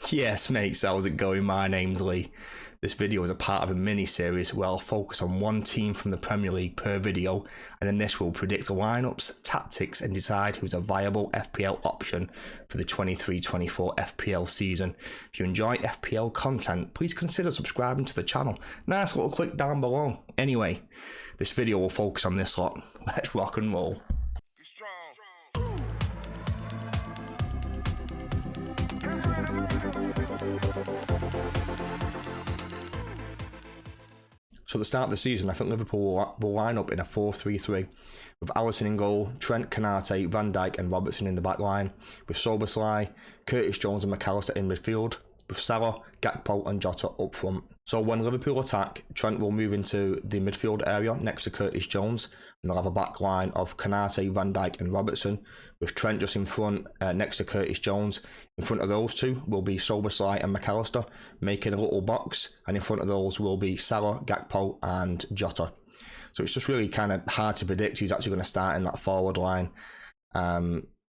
Yes, mates, how's it going? My name's Lee. This video is a part of a mini-series where I'll focus on one team from the Premier League per video, and in this we'll predict lineups, tactics and decide who's a viable FPL option for the 23-24 FPL season. If you enjoy FPL content, please consider subscribing to the channel. Nice little click down below. Anyway, this video will focus on this lot. Let's rock and roll. So at the start of the season, I think Liverpool will line up in a 4-3-3 with Alisson in goal, Trent, Canate, Van Dijk and Robertson in the back line, with Szoboszlai, Curtis Jones and McAllister in midfield, with Salah, Gakpo and Jota up front. So when Liverpool attack, Trent will move into the midfield area next to Curtis Jones, and they'll have a back line of Canate, Van Dijk and Robertson, with Trent just in front next to Curtis Jones. In front of those two will be Szoboszlai and McAllister, making a little box, and in front of those will be Salah, Gakpo and Jota. So it's just really kind of hard to predict who's actually going to start in that forward line.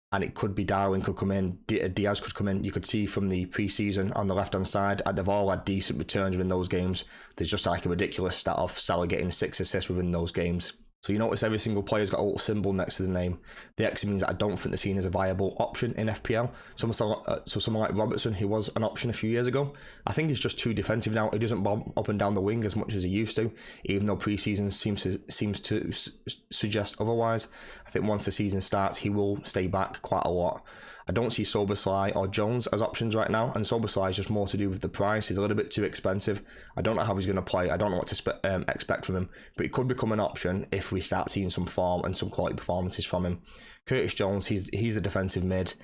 And it could be Darwin could come in, Diaz could come in. You could see from the pre-season on the left-hand side, they've all had decent returns within those games. There's just like a ridiculous stat of Salah getting 6 assists within those games. So you notice every single player's got a little symbol next to the name. The X means that I don't think they're seen as a viable option in FPL. Someone like Robertson, who was an option a few years ago, I think he's just too defensive now. He doesn't bomb up and down the wing as much as he used to, even though pre-season seems to suggest otherwise. I think once the season starts, he will stay back quite a lot. I don't see Szoboszlai or Jones as options right now, and Szoboszlai is just more to do with the price. He's a little bit too expensive. I don't know how he's going to play. I don't know what to expect from him, but it could become an option if we start seeing some form and some quality performances from him. Curtis Jones, he's a defensive mid,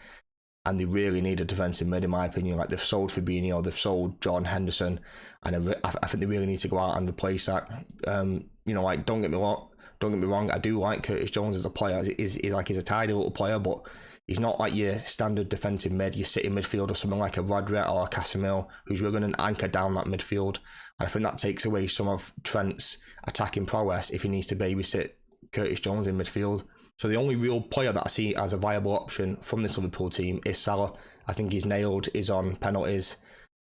and they really need a defensive mid in my opinion. Like, they've sold Fabinho, they've sold Jordan Henderson, and I think they really need to go out and replace that. Like, don't get me wrong, I do like Curtis Jones as a player. He's a tidy little player, but he's not like your standard defensive mid, your sitting midfield, or something like a Rodri or a Casemiro, who's really going to anchor down that midfield. And I think that takes away some of Trent's attacking prowess if he needs to babysit Curtis Jones in midfield. So the only real player that I see as a viable option from this Liverpool team is Salah. I think he's nailed his on penalties,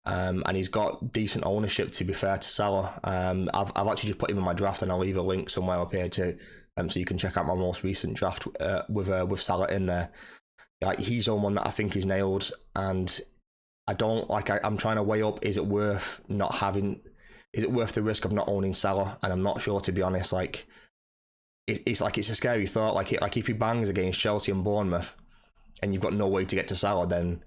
and he's got decent ownership, to be fair to Salah. I've actually just put him in my draft, and I'll leave a link somewhere up here to so you can check out my most recent draft with Salah in there. Like, he's the one that I think is nailed, and I'm trying to weigh up, is it worth the risk of not owning Salah? And I'm not sure, to be honest. Like, it's a scary thought. Like if he bangs against Chelsea and Bournemouth and you've got no way to get to Salah, then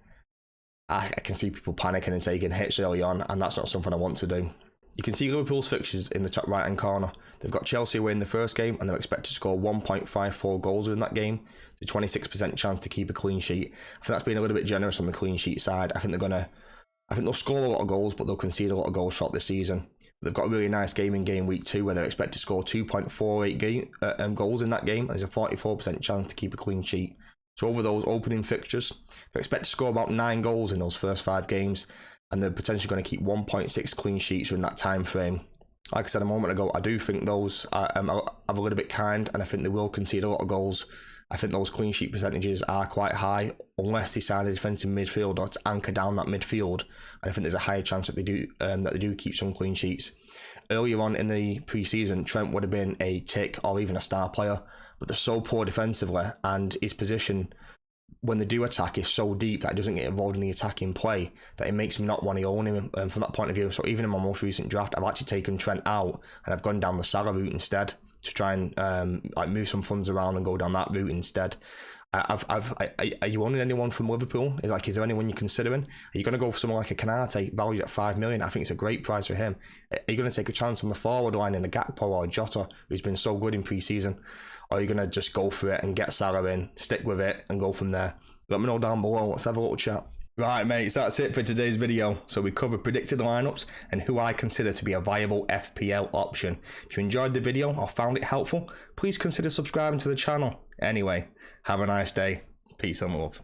I can see people panicking and taking hits early on, and that's not something I want to do. You can see Liverpool's fixtures in the top right hand corner. They've got Chelsea away in the first game, and they're expected to score 1.54 goals within that game. It's a 26% chance to keep a clean sheet. I think that's been a little bit generous on the clean sheet side. I think they'll score a lot of goals, but they'll concede a lot of goals throughout this season. They've got a really nice game in game week 2 where they're expected to score 2.48 goals in that game. There's a 44% chance to keep a clean sheet. So over those opening fixtures, they're expected to score about 9 goals in those first 5 games, and they're potentially going to keep 1.6 clean sheets in that time frame. Like I said a moment ago, I do think those are a little bit kind, and I think they will concede a lot of goals. I think those clean sheet percentages are quite high, unless they sign a defensive midfielder to anchor down that midfield. And I think there's a higher chance that they do keep some clean sheets. Earlier on in the pre-season, Trent would have been a tick or even a star player, but they're so poor defensively, and his position when they do attack is so deep that it doesn't get involved in the attacking play, that it makes me not want to own him from that point of view. So even in my most recent draft, I've actually taken Trent out and I've gone down the Salah route instead, to try and move some funds around and go down that route instead. Are you owning anyone from Liverpool? Is there anyone you're considering? Are you going to go for someone like a Canate valued at 5 million? I think it's a great price for him. Are you going to take a chance on the forward line in a Gakpo or a Jota, who's been so good in pre-season? Or are you going to just go for it and get Salah in, stick with it and go from there? Let me know down below. Let's have a little chat. Right, mates, that's it for today's video. So we covered predicted lineups and who I consider to be a viable FPL option. If you enjoyed the video or found it helpful, please consider subscribing to the channel. Anyway, have a nice day. Peace and love.